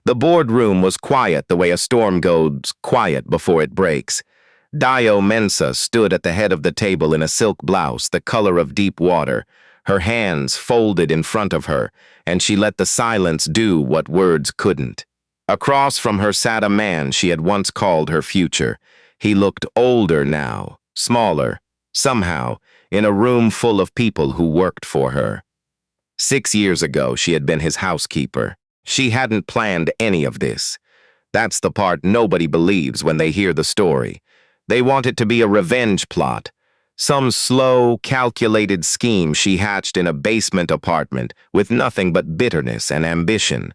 The boardroom was quiet the way a storm goes quiet before it breaks. Dayo Mensa stood at the head of the table in a silk blouse the color of deep water, her hands folded in front of her, and she let the silence do what words couldn't. Across from her sat a man she had once called her future. He looked older now, smaller, somehow, in a room full of people who worked for her. 6 years ago, she had been his housekeeper. She hadn't planned any of this. That's the part nobody believes when they hear the story. They want it to be a revenge plot. Some slow, calculated scheme she hatched in a basement apartment with nothing but bitterness and ambition.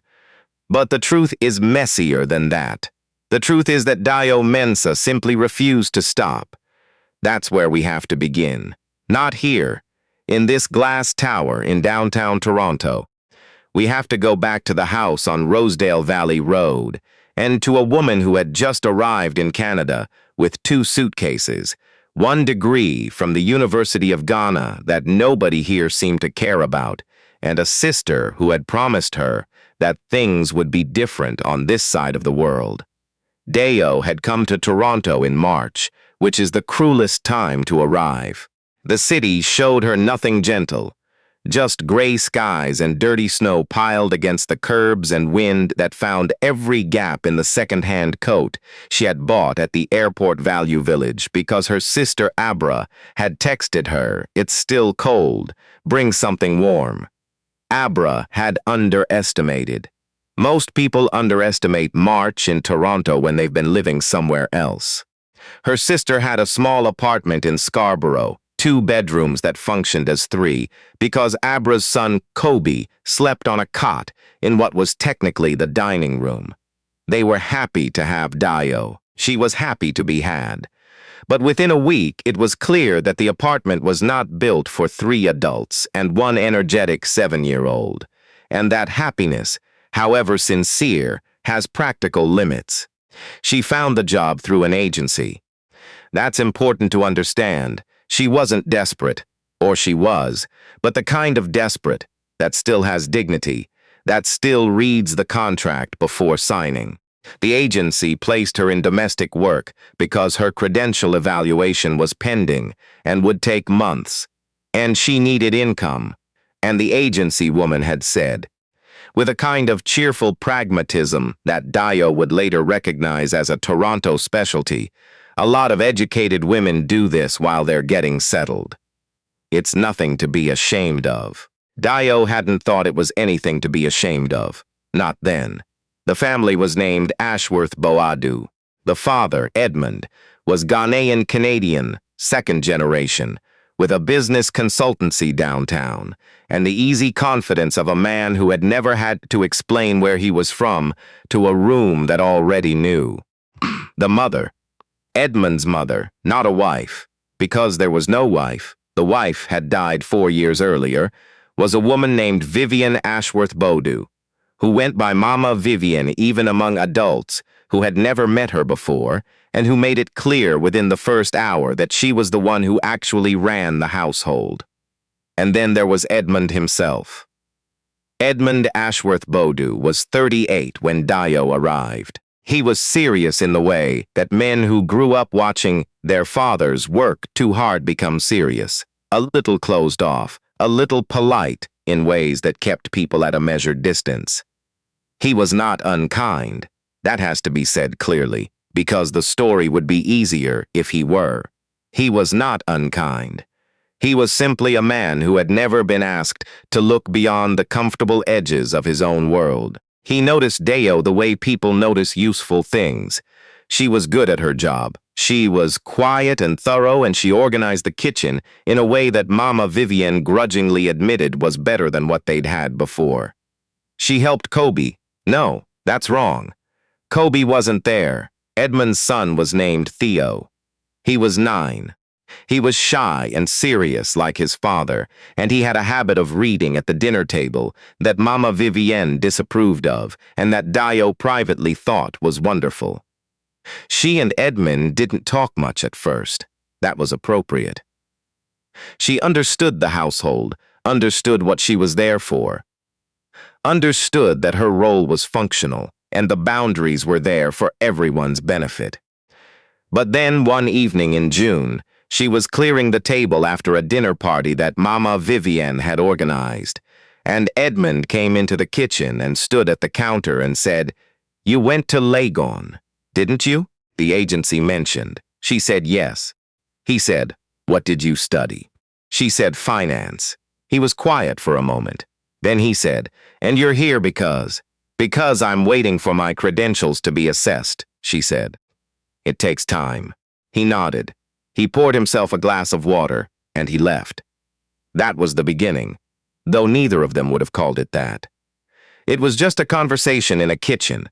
But the truth is messier than that. The truth is that Dayo Mensa simply refused to stop. That's where we have to begin. Not here, in this glass tower in downtown Toronto. We have to go back to the house on Rosedale Valley Road, and to a woman who had just arrived in Canada with 2 suitcases, 1 degree from the University of Ghana that nobody here seemed to care about, and a sister who had promised her that things would be different on this side of the world. Dayo had come to Toronto in March, which is the cruelest time to arrive. The city showed her nothing gentle, just gray skies and dirty snow piled against the curbs and wind that found every gap in the second-hand coat she had bought at the Airport Value Village because her sister Abra had texted her, "It's still cold, bring something warm." Abra had underestimated. Most people underestimate March in Toronto when they've been living somewhere else. Her sister had a small apartment in Scarborough, 2 bedrooms that functioned as 3, because Abra's son Kobe slept on a cot in what was technically the dining room. They were happy to have Dayo. She was happy to be had. But within a week, it was clear that the apartment was not built for 3 adults and 1 energetic 7-year-old, and that happiness, however sincere, has practical limits. She found the job through an agency. That's important to understand. She wasn't desperate, or she was, but the kind of desperate that still has dignity, that still reads the contract before signing. The agency placed her in domestic work because her credential evaluation was pending and would take months, and she needed income, and the agency woman had said, with a kind of cheerful pragmatism that Dayo would later recognize as a Toronto specialty, "A lot of educated women do this while they're getting settled. It's nothing to be ashamed of." Dayo hadn't thought it was anything to be ashamed of. Not then. The family was named Ashworth Boadu. The father, Edmund, was Ghanaian-Canadian, 2nd generation, with a business consultancy downtown, and the easy confidence of a man who had never had to explain where he was from to a room that already knew. The mother, Edmund's mother, not a wife, because there was no wife, the wife had died 4 years earlier, was a woman named Vivian Ashworth Boadu, who went by Mama Vivian even among adults who had never met her before, and who made it clear within the first hour that she was the one who actually ran the household. And then there was Edmund himself. Edmund Ashworth Boadu was 38 when Dayo arrived. He was serious in the way that men who grew up watching their fathers work too hard become serious, a little closed off, a little polite in ways that kept people at a measured distance. He was not unkind. That has to be said clearly, because the story would be easier if he were. He was not unkind. He was simply a man who had never been asked to look beyond the comfortable edges of his own world. He noticed Dayo the way people notice useful things. She was good at her job. She was quiet and thorough, and she organized the kitchen in a way that Mama Vivian grudgingly admitted was better than what they'd had before. She helped Kobe. No, that's wrong. Kobe wasn't there. Edmund's son was named Theo. He was 9. He was shy and serious like his father, and he had a habit of reading at the dinner table that Mama Vivienne disapproved of and that Dayo privately thought was wonderful. She and Edmund didn't talk much at first. That was appropriate. She understood the household, understood what she was there for, understood that her role was functional, and the boundaries were there for everyone's benefit. But then one evening in June, she was clearing the table after a dinner party that Mama Vivienne had organized, and Edmund came into the kitchen and stood at the counter and said, "You went to Legon, didn't you?" The agency mentioned. She said yes. He said, "What did you study?" She said finance. He was quiet for a moment. Then he said, "And you're here because I'm waiting for my credentials to be assessed," she said. "It takes time." He nodded. He poured himself a glass of water, and he left. That was the beginning, though neither of them would have called it that. It was just a conversation in a kitchen.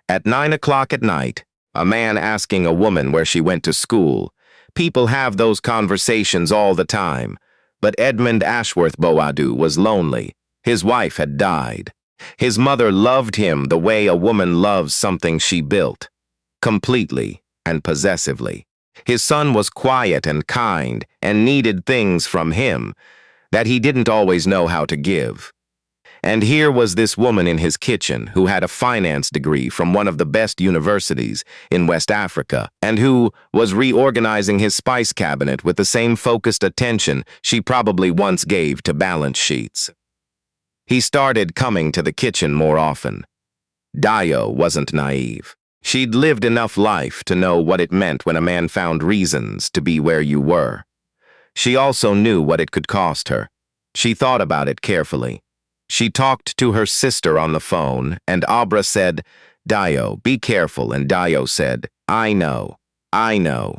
At 9 o'clock at night, a man asking a woman where she went to school. People have those conversations all the time, but Edmund Ashworth Boadu was lonely. His wife had died. His mother loved him the way a woman loves something she built, completely and possessively. His son was quiet and kind and needed things from him that he didn't always know how to give. And here was this woman in his kitchen who had a finance degree from one of the best universities in West Africa and who was reorganizing his spice cabinet with the same focused attention she probably once gave to balance sheets. He started coming to the kitchen more often. Dayo wasn't naive. She'd lived enough life to know what it meant when a man found reasons to be where you were. She also knew what it could cost her. She thought about it carefully. She talked to her sister on the phone, and Abra said, "Dayo, be careful," and Dayo said, I know,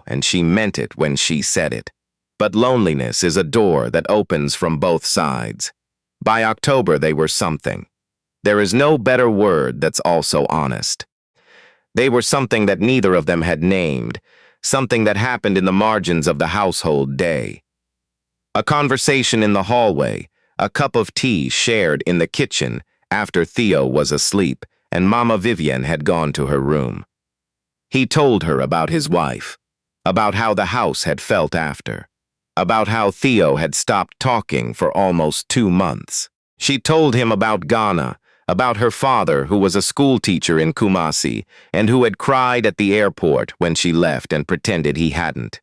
and she meant it when she said it. But loneliness is a door that opens from both sides. By October, they were something. There is no better word that's also honest. They were something that neither of them had named, something that happened in the margins of the household day. A conversation in the hallway, a cup of tea shared in the kitchen after Theo was asleep and Mama Vivienne had gone to her room. He told her about his wife, about how the house had felt after, about how Theo had stopped talking for almost 2 months. She told him about Ghana, about her father who was a school teacher in Kumasi and who had cried at the airport when she left and pretended he hadn't.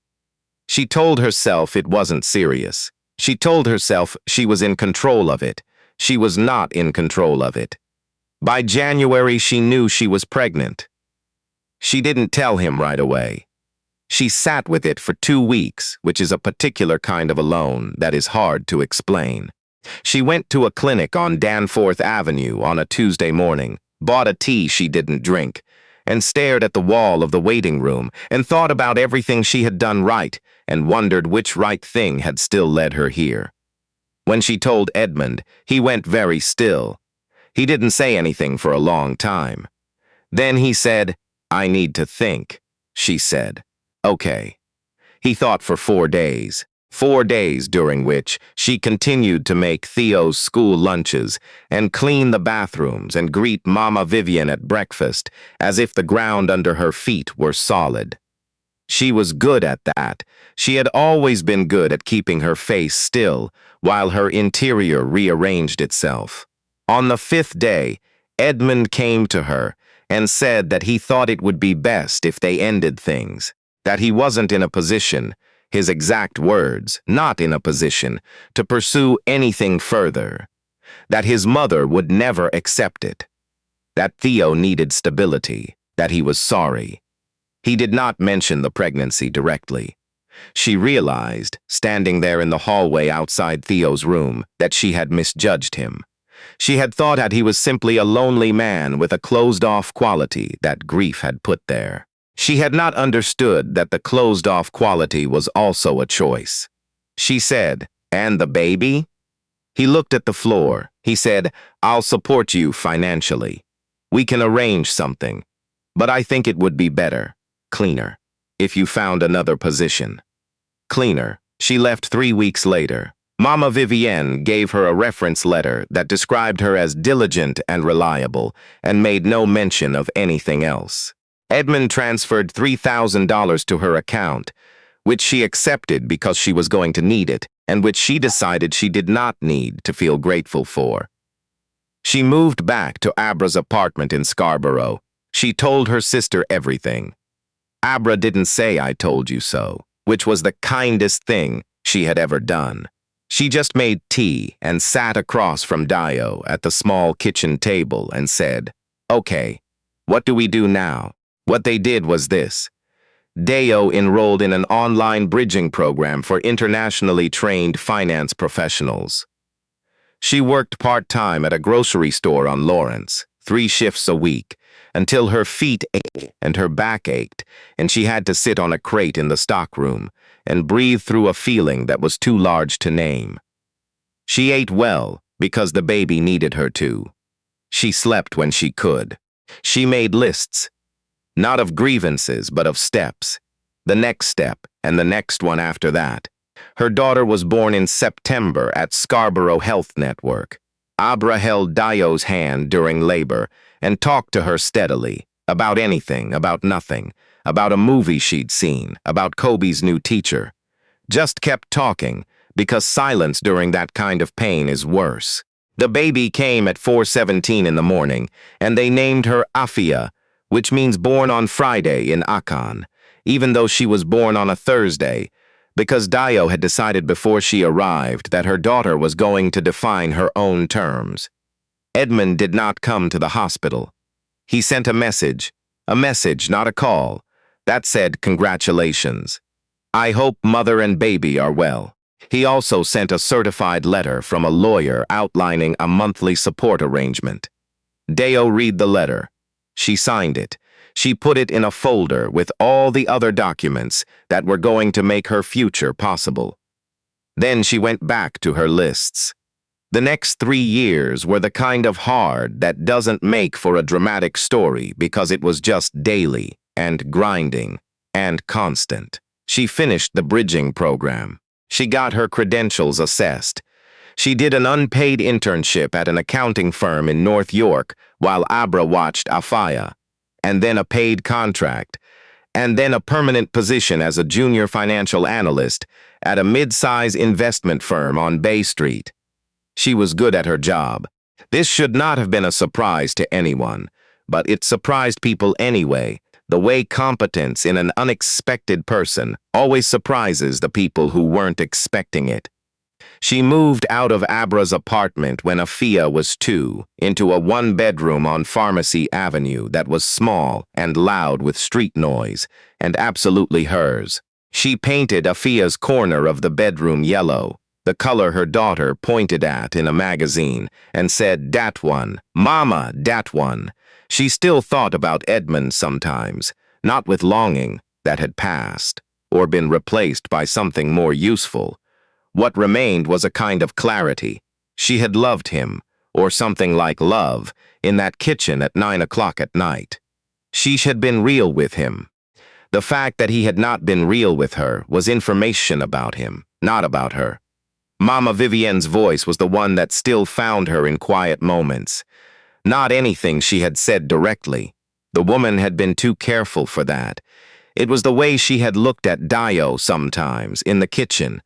She told herself it wasn't serious. She told herself she was in control of it. She was not in control of it. By January, she knew she was pregnant. She didn't tell him right away. She sat with it for 2 weeks, which is a particular kind of alone that is hard to explain. She went to a clinic on Danforth Avenue on a Tuesday morning, bought a tea she didn't drink, and stared at the wall of the waiting room and thought about everything she had done right and wondered which right thing had still led her here. When she told Edmund, he went very still. He didn't say anything for a long time. Then he said, "I need to think," she said. "Okay." He thought for 4 days. 4 days during which she continued to make Theo's school lunches and clean the bathrooms and greet Mama Vivienne at breakfast as if the ground under her feet were solid. She was good at that. She had always been good at keeping her face still while her interior rearranged itself. On the 5th day, Edmund came to her and said that he thought it would be best if they ended things, that he wasn't in a position, his exact words, not in a position, to pursue anything further, that his mother would never accept it, that Theo needed stability, that he was sorry. He did not mention the pregnancy directly. She realized, standing there in the hallway outside Theo's room, that she had misjudged him. She had thought that he was simply a lonely man with a closed-off quality that grief had put there. She had not understood that the closed-off quality was also a choice. She said, "And the baby?" He looked at the floor. He said, "I'll support you financially. We can arrange something. But I think it would be better, cleaner, if you found another position." Cleaner. She left 3 weeks later. Mama Vivienne gave her a reference letter that described her as diligent and reliable and made no mention of anything else. Edmund transferred $3,000 to her account, which she accepted because she was going to need it, and which she decided she did not need to feel grateful for. She moved back to Abra's apartment in Scarborough. She told her sister everything. Abra didn't say "I told you so," which was the kindest thing she had ever done. She just made tea and sat across from Dayo at the small kitchen table and said, "Okay, what do we do now?" What they did was this. Dayo enrolled in an online bridging program for internationally trained finance professionals. She worked part-time at a grocery store on Lawrence, 3 shifts a week, until her feet ached and her back ached, and she had to sit on a crate in the stockroom and breathe through a feeling that was too large to name. She ate well because the baby needed her to. She slept when she could. She made lists, not of grievances, but of steps. The next step, and the next one after that. Her daughter was born in September at Scarborough Health Network. Abra held Dayo's hand during labor and talked to her steadily, about anything, about nothing, about a movie she'd seen, about Kobe's new teacher. Just kept talking, because silence during that kind of pain is worse. The baby came at 4:17 in the morning, and they named her Afia, which means born on Friday in Akan, even though she was born on a Thursday, because Dayo had decided before she arrived that her daughter was going to define her own terms. Edmund did not come to the hospital. He sent a message, not a call, that said congratulations. I hope mother and baby are well. He also sent a certified letter from a lawyer outlining a monthly support arrangement. Dayo read the letter. She signed it. She put it in a folder with all the other documents that were going to make her future possible. Then she went back to her lists. The next 3 years were the kind of hard that doesn't make for a dramatic story because it was just daily and grinding and constant. She finished the bridging program. She got her credentials assessed. She did an unpaid internship at an accounting firm in North York while Abra watched Afia, and then a paid contract, and then a permanent position as a junior financial analyst at a mid-size investment firm on Bay Street. She was good at her job. This should not have been a surprise to anyone, but it surprised people anyway. The way competence in an unexpected person always surprises the people who weren't expecting it. She moved out of Abra's apartment when Afia was 2 into a 1-bedroom on Pharmacy Avenue that was small and loud with street noise, and absolutely hers. She painted Afia's corner of the bedroom yellow, the color her daughter pointed at in a magazine, and said, "Dat one, Mama, dat one." She still thought about Edmund sometimes, not with longing that had passed, or been replaced by something more useful. What remained was a kind of clarity. She had loved him, or something like love, in that kitchen at 9 o'clock at night. She had been real with him. The fact that he had not been real with her was information about him, not about her. Mama Vivienne's voice was the one that still found her in quiet moments. Not anything she had said directly. The woman had been too careful for that. It was the way she had looked at Dayo sometimes, in the kitchen.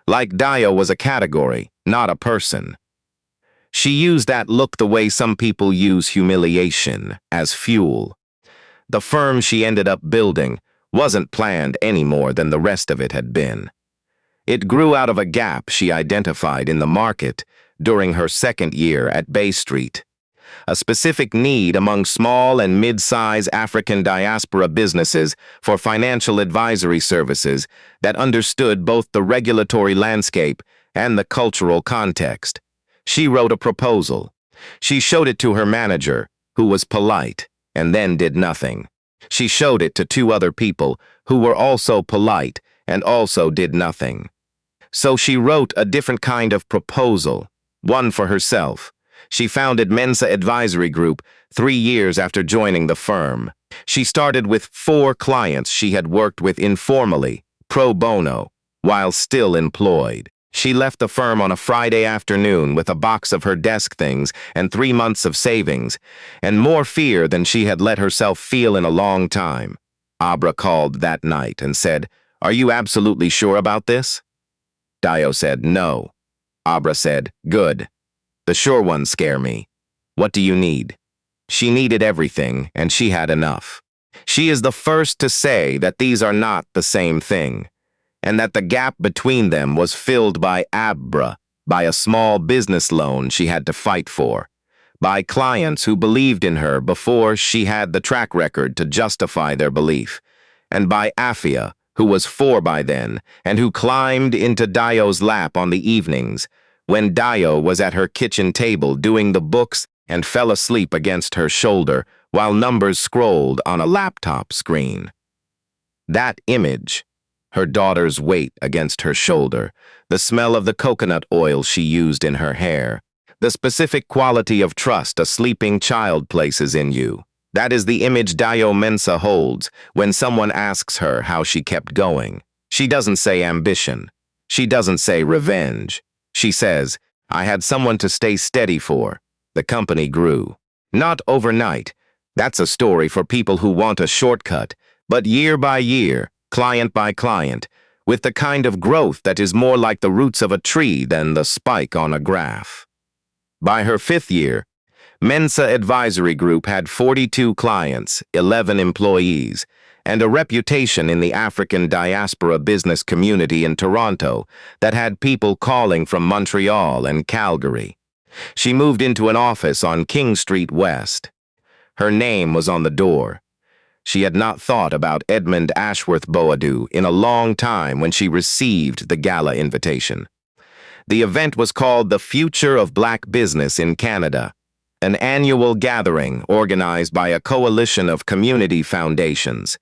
Like Dayo was a category, not a person. She used that look the way some people use humiliation, as fuel. The firm she ended up building wasn't planned any more than the rest of it had been. It grew out of a gap she identified in the market during her 2nd year at Bay Street. A specific need among small and mid-size African diaspora businesses for financial advisory services that understood both the regulatory landscape and the cultural context. She wrote a proposal. She showed it to her manager, who was polite, and then did nothing. She showed it to 2 other people who were also polite and also did nothing. So she wrote a different kind of proposal, one for herself. She founded Mensa Advisory Group 3 years after joining the firm. She started with 4 clients she had worked with informally, pro bono, while still employed. She left the firm on a Friday afternoon with a box of her desk things and 3 months of savings, and more fear than she had let herself feel in a long time. Abra called that night and said, "Are you absolutely sure about this?" Dayo said, "No." Abra said, "Good. The sure ones scare me." What do you need? She needed everything, and she had enough. She is the first to say that these are not the same thing, and that the gap between them was filled by by a small business loan she had to fight for, by clients who believed in her before she had the track record to justify their belief, and by Afia, who was 4 by then, and who climbed into Dayo's lap on the evenings, when Dayo was at her kitchen table doing the books and fell asleep against her shoulder while numbers scrolled on a laptop screen. That image, her daughter's weight against her shoulder, the smell of the coconut oil she used in her hair, the specific quality of trust a sleeping child places in you. That is the image Dayo Mensa holds when someone asks her how she kept going. She doesn't say ambition. She doesn't say revenge. She says, I had someone to stay steady for. The company grew. Not overnight. That's a story for people who want a shortcut, but year by year, client by client, with the kind of growth that is more like the roots of a tree than the spike on a graph. By her 5th year, Mensa Advisory Group had 42 clients, 11 employees, and a reputation in the African diaspora business community in Toronto that had people calling from Montreal and Calgary. She moved into an office on King Street West. Her name was on the door. She had not thought about Edmund Ashworth Boadu in a long time when she received the gala invitation. The event was called the Future of Black Business in Canada, an annual gathering organized by a coalition of community foundations,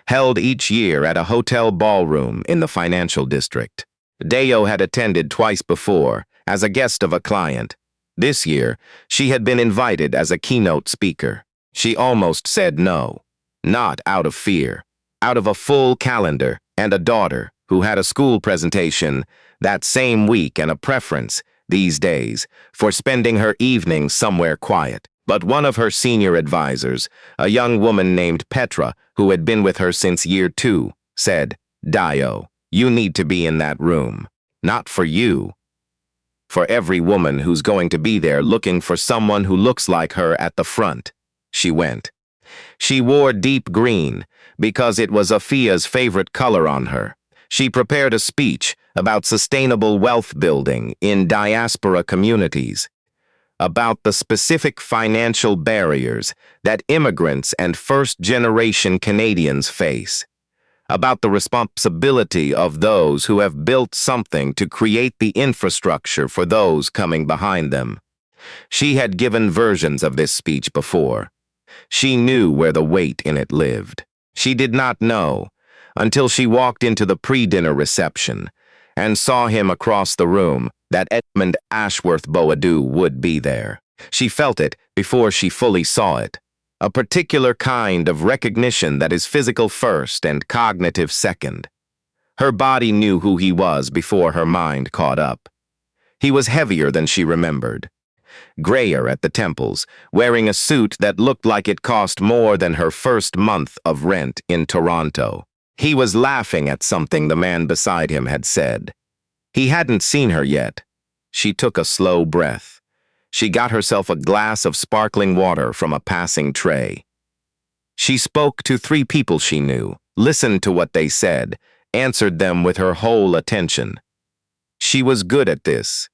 held each year at a hotel ballroom in the financial district. Dayo had attended twice before as a guest of a client. This year, she had been invited as a keynote speaker. She almost said no, not out of fear, out of a full calendar and a daughter who had a school presentation that same week and a preference, these days, for spending her evenings somewhere quiet. But one of her senior advisors, a young woman named Petra, who had been with her since year 2, said, Dayo, you need to be in that room. Not for you. For every woman who's going to be there looking for someone who looks like her at the front. She went. She wore deep green because it was Afia's favorite color on her. She prepared a speech about sustainable wealth building in diaspora communities, about the specific financial barriers that immigrants and first-generation Canadians face, about the responsibility of those who have built something to create the infrastructure for those coming behind them. She had given versions of this speech before. She knew where the weight in it lived. She did not know until she walked into the pre-dinner reception and saw him across the room that Edmund Ashworth Boadu would be there. She felt it before she fully saw it, a particular kind of recognition that is physical first and cognitive second. Her body knew who he was before her mind caught up. He was heavier than she remembered, grayer at the temples, wearing a suit that looked like it cost more than her first month of rent in Toronto. He was laughing at something the man beside him had said. He hadn't seen her yet. She took a slow breath. She got herself a glass of sparkling water from a passing tray. She spoke to 3 people she knew, listened to what they said, answered them with her whole attention. She was good at this,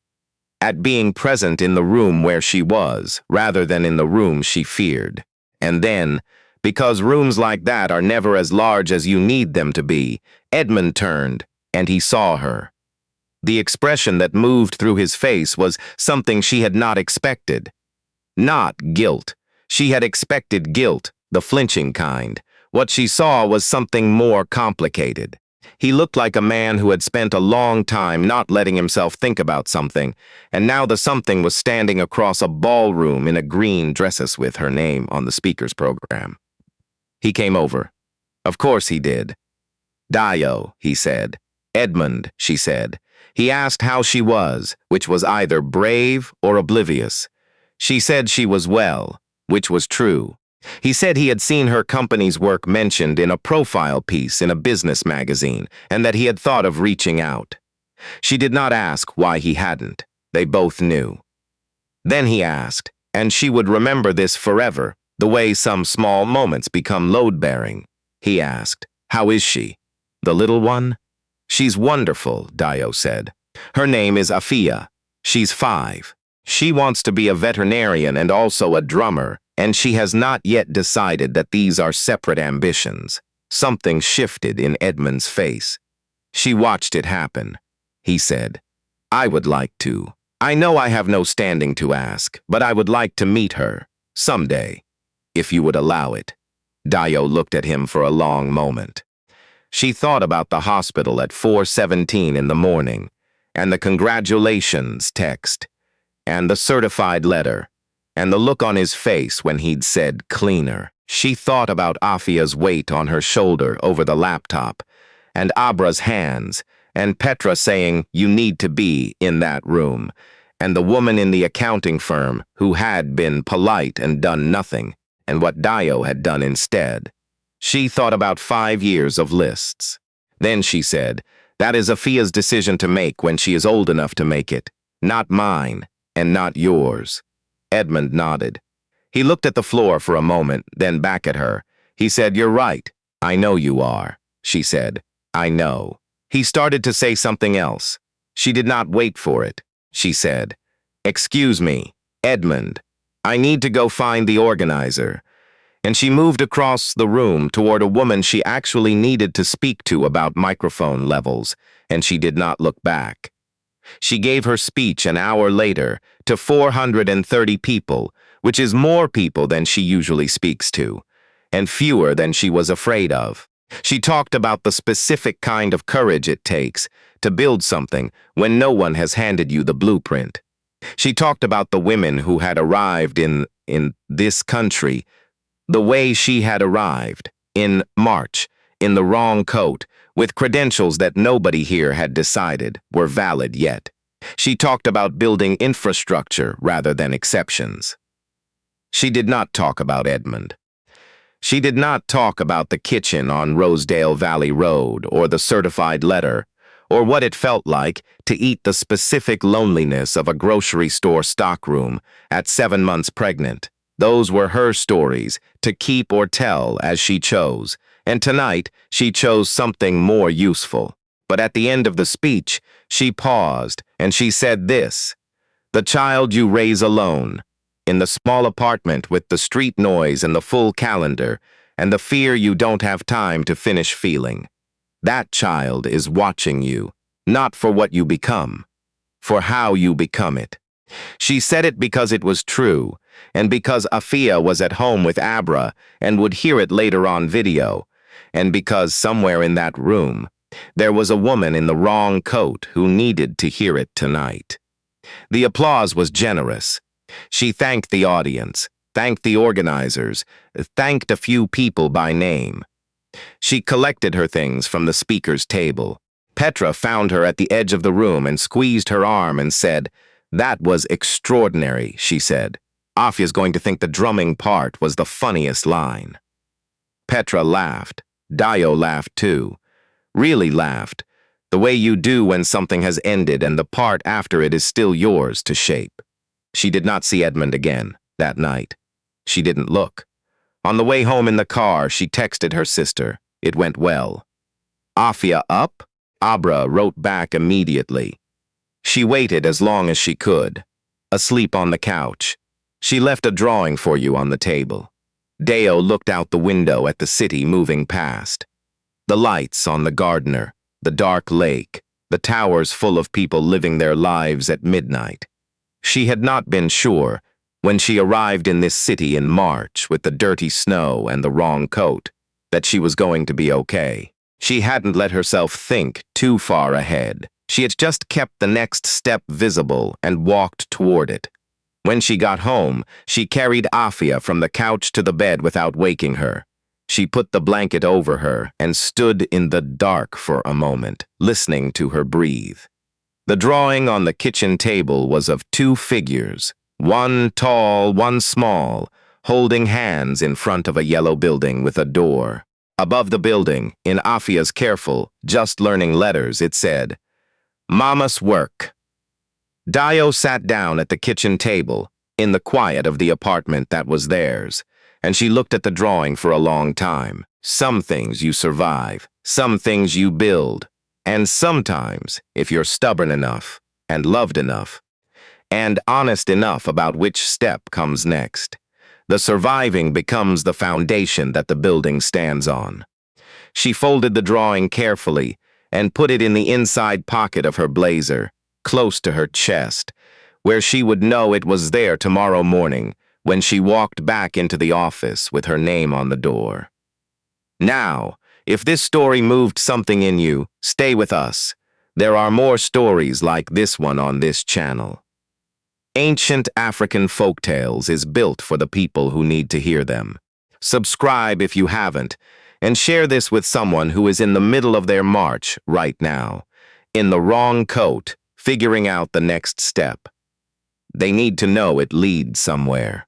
at being present in the room where she was, rather than in the room she feared. And then, because rooms like that are never as large as you need them to be, Edmund turned, and he saw her. The expression that moved through his face was something she had not expected. Not guilt. She had expected guilt, the flinching kind. What she saw was something more complicated. He looked like a man who had spent a long time not letting himself think about something, and now the something was standing across a ballroom in a green dress with her name on the speaker's program. He came over. Of course he did. Dayo, he said. Edmund, she said. He asked how she was, which was either brave or oblivious. She said she was well, which was true. He said he had seen her company's work mentioned in a profile piece in a business magazine, and that he had thought of reaching out. She did not ask why he hadn't. They both knew. Then he asked, And she would remember this forever, the way some small moments become load-bearing. He asked, "How is she?" "The little one?" "She's wonderful," Dayo said. "Her name is Afia. She's 5. She wants to be a veterinarian and also a drummer, and she has not yet decided that these are separate ambitions." Something shifted in Edmund's face. "She watched it happen," he said. "I would like to. I know I have no standing to ask, but I would like to meet her, someday, if you would allow it." Dayo looked at him for a long moment. She thought about the hospital at 4:17 in the morning, and the congratulations text, and the certified letter, and the look on his face when he'd said cleaner. She thought about Afia's weight on her shoulder over the laptop, and Abra's hands, and Petra saying, "You need to be in that room," and the woman in the accounting firm who had been polite and done nothing, and what Dayo had done instead. She thought about 5 years of lists. Then she said, "That is Afia's decision to make when she is old enough to make it. Not mine, and not yours." Edmund nodded. He looked at the floor for a moment, then back at her. He said, "You're right. I know you are." She said, "I know." He started to say something else. She did not wait for it. She said, "Excuse me, Edmund. I need to go find the organizer." And she moved across the room toward a woman she actually needed to speak to about microphone levels, and she did not look back. She gave her speech an hour later to 430 people, which is more people than she usually speaks to, and fewer than she was afraid of. She talked about the specific kind of courage it takes to build something when no one has handed you the blueprint. She talked about the women who had arrived in this country the way she had arrived, in March, in the wrong coat, with credentials that nobody here had decided were valid yet. She talked about building infrastructure rather than exceptions. She did not talk about Edmund. She did not talk about the kitchen on Rosedale Valley Road or the certified letter, or what it felt like to eat the specific loneliness of a grocery store stockroom at 7 months pregnant. Those were her stories, to keep or tell as she chose, and tonight she chose something more useful. But at the end of the speech, she paused and she said this: "The child you raise alone, in the small apartment with the street noise and the full calendar, and the fear you don't have time to finish feeling. That child is watching you, not for what you become, for how you become it." She said it because it was true, and because Afia was at home with Abra and would hear it later on video, and because somewhere in that room, there was a woman in the wrong coat who needed to hear it tonight. The applause was generous. She thanked the audience, thanked the organizers, thanked a few people by name. She collected her things from the speaker's table. Petra found her at the edge of the room and squeezed her arm and said, "That was extraordinary," she said. "Afia's going to think the drumming part was the funniest line." Petra laughed. Dayo laughed too. Really laughed, the way you do when something has ended and the part after it is still yours to shape. She did not see Edmund again that night. She didn't look. On the way home in the car, she texted her sister. It went well. "Afia up?" Abra wrote back immediately. She waited as long as she could. Asleep on the couch. She left a drawing for you on the table. Dayo looked out the window at the city moving past. The lights on the Gardner, the dark lake, the towers full of people living their lives at midnight. She had not been sure, when she arrived in this city in March with the dirty snow and the wrong coat, that she was going to be okay. She hadn't let herself think too far ahead. She had just kept the next step visible and walked toward it. When she got home, she carried Afia from the couch to the bed without waking her. She put the blanket over her and stood in the dark for a moment, listening to her breathe. The drawing on the kitchen table was of 2 figures, one tall, one small, holding hands in front of a yellow building with a door. Above the building, in Afia's careful, just learning letters, it said, "Mama's work." Dayo sat down at the kitchen table, in the quiet of the apartment that was theirs, and she looked at the drawing for a long time. Some things you survive, some things you build, and sometimes, if you're stubborn enough, and loved enough, and honest enough about which step comes next, the surviving becomes the foundation that the building stands on. She folded the drawing carefully and put it in the inside pocket of her blazer, close to her chest, where she would know it was there tomorrow morning when she walked back into the office with her name on the door. Now, if this story moved something in you, stay with us. There are more stories like this one on this channel. Ancient African Folktales is built for the people who need to hear them. Subscribe if you haven't, and share this with someone who is in the middle of their march right now, in the wrong coat, figuring out the next step. They need to know it leads somewhere.